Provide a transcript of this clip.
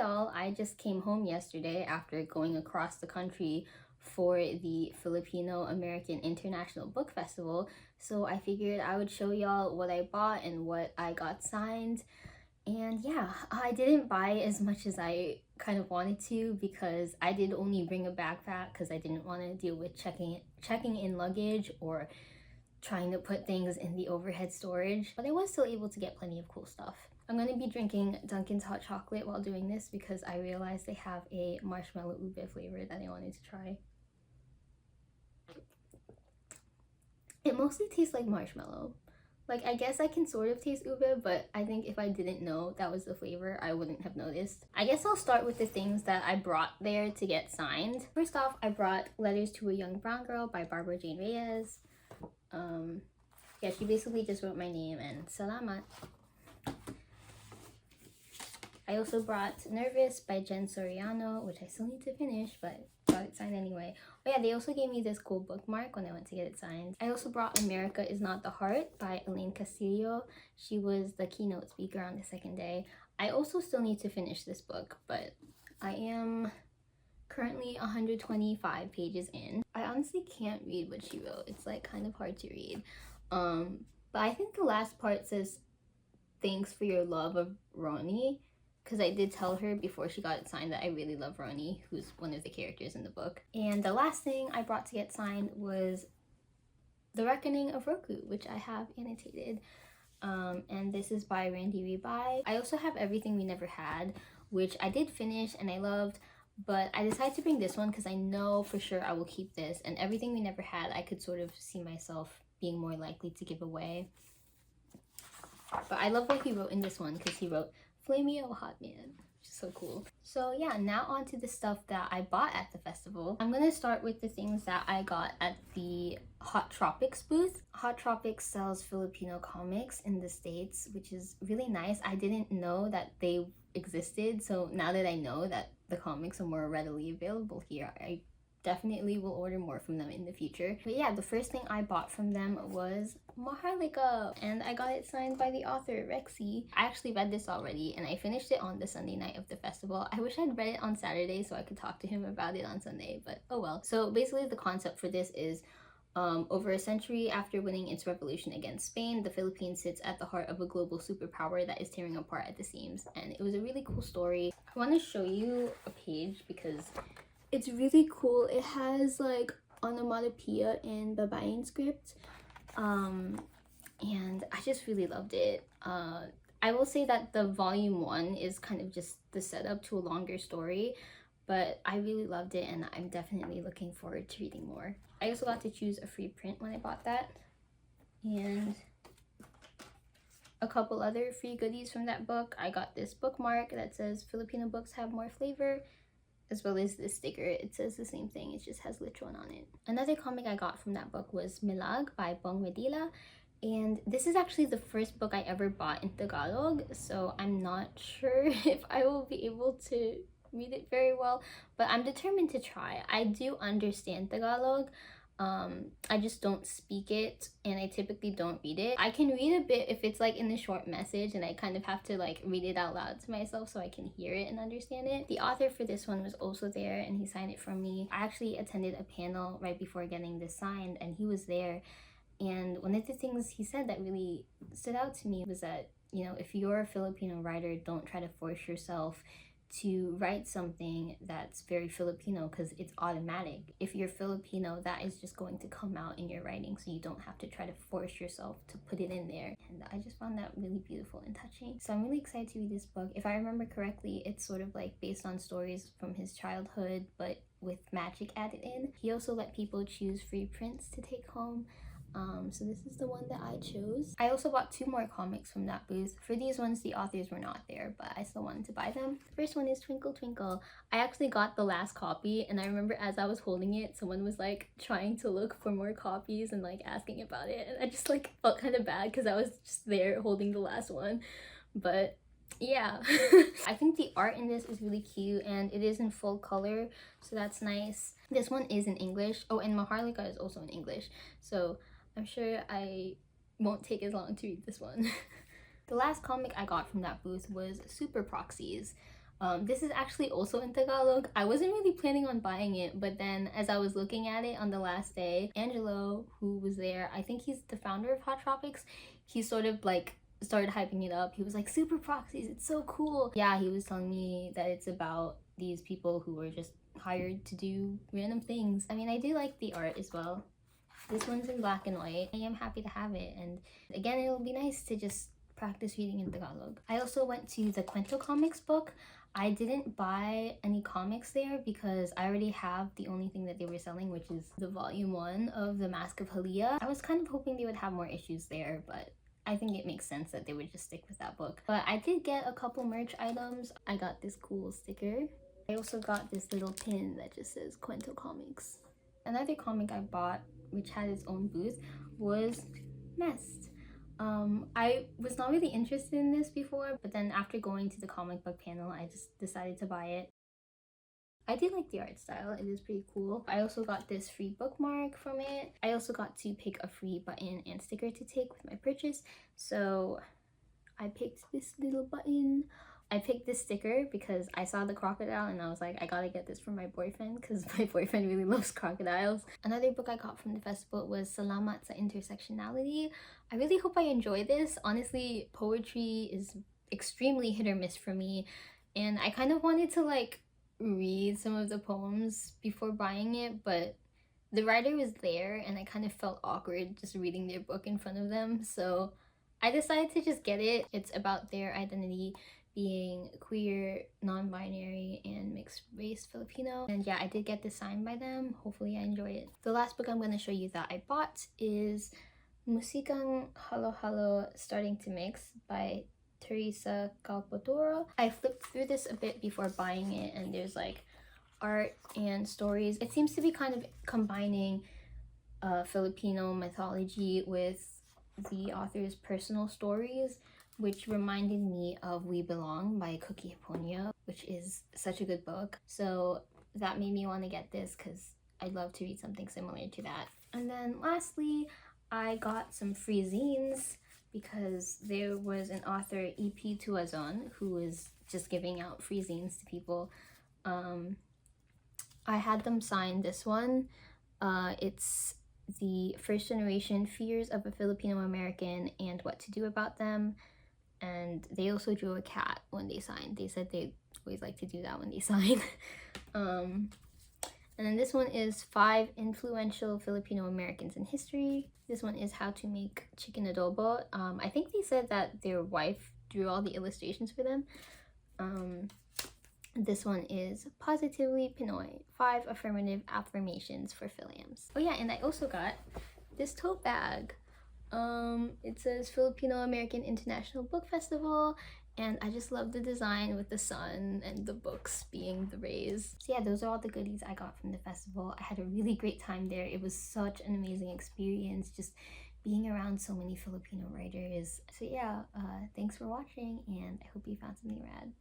y'all, I just came home yesterday after going across the country for the Filipino American International Book Festival. So I figured I would show y'all what I bought and what I got signed. And yeah, I didn't buy as much as I kind of wanted to because I did only bring a backpack because I didn't want to deal with checking in luggage or trying to put things in the overhead storage, but I was still able to get plenty of cool stuff. I'm going to be drinking Dunkin's hot chocolate while doing this because I realized they have a marshmallow ube flavor that I wanted to try. It mostly tastes like marshmallow. Like, I guess I can sort of taste ube, but I think if I didn't know that was the flavor, I wouldn't have noticed. I guess I'll start with the things that I brought there to get signed. First off, I brought Letters to a Young Brown Girl by Barbara Jane Reyes. Yeah, she basically just wrote my name and salamat. I also brought Nervous by Jen Soriano, which I still need to finish, but got it signed anyway. Oh yeah, they also gave me this cool bookmark when I went to get it signed. I also brought America Is Not the Heart by Elaine Castillo. She was the keynote speaker on the second day. I also still need to finish this book, but I am currently 125 pages in. I honestly can't read what she wrote. It's like kind of hard to read. But I think the last part says, "Thanks for your love of Ronnie," because I did tell her before she got it signed that I really love Ronnie, who's one of the characters in the book. And the last thing I brought to get signed was The Reckoning of Roku, which I have annotated. And this is by Randy Rebai. I also have Everything We Never Had, which I did finish and I loved, but I decided to bring this one because I know for sure I will keep this. And Everything We Never Had, I could sort of see myself being more likely to give away. But I love what he wrote in this one because he wrote Flameo Hot Man, which is so cool. So yeah, now on to the stuff that I bought at the festival. I'm gonna start with the things that I got at the Hot Tropics booth. Hot Tropics sells Filipino comics in the States, which is really nice. I didn't know that they existed, so now that I know that the comics are more readily available here, I definitely will order more from them in the future. But yeah, the first thing I bought from them was Maharlika, and I got it signed by the author Rexy. I actually read this already and I finished it on the Sunday night of the festival. I wish I'd read it on Saturday so I could talk to him about it on Sunday, but oh well. So basically the concept for this is over a century after winning its revolution against Spain, the Philippines sits at the heart of a global superpower that is tearing apart at the seams, and it was a really cool story. I want to show you a page because it's really cool. It has like onomatopoeia and babaeng script, and I just really loved it. I will say that the volume 1 is kind of just the setup to a longer story, but I really loved it and I'm definitely looking forward to reading more. I also got to choose a free print when I bought that, and a couple other free goodies from that book. I got this bookmark that says Filipino books have more flavor, as well as this sticker. It says the same thing, it just has Lechon on it. Another comic I got from that book was Milag by Bong Medila, and this is actually the first book I ever bought in Tagalog, so I'm not sure if I will be able to read it very well, but I'm determined to try. I do understand Tagalog, I just don't speak it and I typically don't read it. I can read a bit if it's like in a short message and I kind of have to like read it out loud to myself so I can hear it and understand it. The author for this one was also there and he signed it for me. I actually attended a panel right before getting this signed and he was there, and one of the things he said that really stood out to me was that, you know, if you're a Filipino writer, don't try to force yourself to write something that's very Filipino because it's automatic. If you're Filipino, that is just going to come out in your writing, so you don't have to try to force yourself to put it in there. And I just found that really beautiful and touching. So I'm really excited to read this book. If I remember correctly, it's sort of like based on stories from his childhood, but with magic added in. He also let people choose free prints to take home. So this is the one that I chose. I also bought 2 more comics from that booth. For these ones, the authors were not there, but I still wanted to buy them. The first one is Twinkle Twinkle. I actually got the last copy, and I remember as I was holding it, someone was like trying to look for more copies and like asking about it, and I just like felt kind of bad because I was just there holding the last one. But yeah, I think the art in this is really cute and it is in full color, so that's nice. This one is in English. Oh, and Maharlika is also in English, so I'm sure I won't take as long to read this one. The last comic I got from that booth was Super Proxies. This is actually also in Tagalog. I wasn't really planning on buying it, but then as I was looking at it on the last day, Angelo, who was there, I think he's the founder of Hot Tropics, he sort of like started hyping it up. He was like, super proxies, it's so cool. Yeah, he was telling me that it's about these people who were just hired to do random things. I mean, I do like the art as well. This one's in black and white. I am happy to have it, and again, it'll be nice to just practice reading in Tagalog. I also went to the Cuento Comics book. I didn't buy any comics there because I already have the only thing that they were selling, which is the volume 1 of The Mask of Halia. I was kind of hoping they would have more issues there, but I think it makes sense that they would just stick with that book. But I did get a couple merch items. I got this cool sticker. I also got this little pin that just says Cuento Comics. Another comic I bought, which had its own booth, was Nest. I was not really interested in this before, but then after going to the comic book panel, I just decided to buy it. I do like the art style, it is pretty cool. I also got this free bookmark from it. I also got to pick a free button and sticker to take with my purchase, so I picked this little button. I picked this sticker because I saw the crocodile and I was like, I gotta get this for my boyfriend because my boyfriend really loves crocodiles. Another book I got from the festival was Salamat sa Intersectionality. I really hope I enjoy this. Honestly, poetry is extremely hit or miss for me, and I kind of wanted to like read some of the poems before buying it, but the writer was there and I kind of felt awkward just reading their book in front of them, so I decided to just get it. It's about their identity being queer, non-binary, and mixed race Filipino. And yeah, I did get this signed by them. Hopefully I enjoy it. The last book I'm going to show you that I bought is Musikang Halo Halo Starting to Mix by Teresa Calpotoro. I flipped through this a bit before buying it, and there's like art and stories. It seems to be kind of combining Filipino mythology with the author's personal stories, which reminded me of We Belong by Cookie Hiponia, which is such a good book. So that made me want to get this because I'd love to read something similar to that. And then lastly, I got some free zines because there was an author, EP Tuazon, who was just giving out free zines to people. I had them sign this one. It's the first generation fears of a Filipino American and what to do about them. And they also drew a cat when they signed. They said they always like to do that when they sign. And then this one is 5 influential Filipino Americans in history. This one is how to make chicken adobo. I think they said that their wife drew all the illustrations for them. This one is Positively Pinoy, 5 affirmative affirmations for Filiams. Oh yeah, and I also got this tote bag. It says Filipino American International Book Festival, and I just love the design with the sun and the books being the rays. So yeah, those are all the goodies I got from the festival. I had a really great time there. It was such an amazing experience just being around so many Filipino writers. So yeah, thanks for watching, and I hope you found something rad.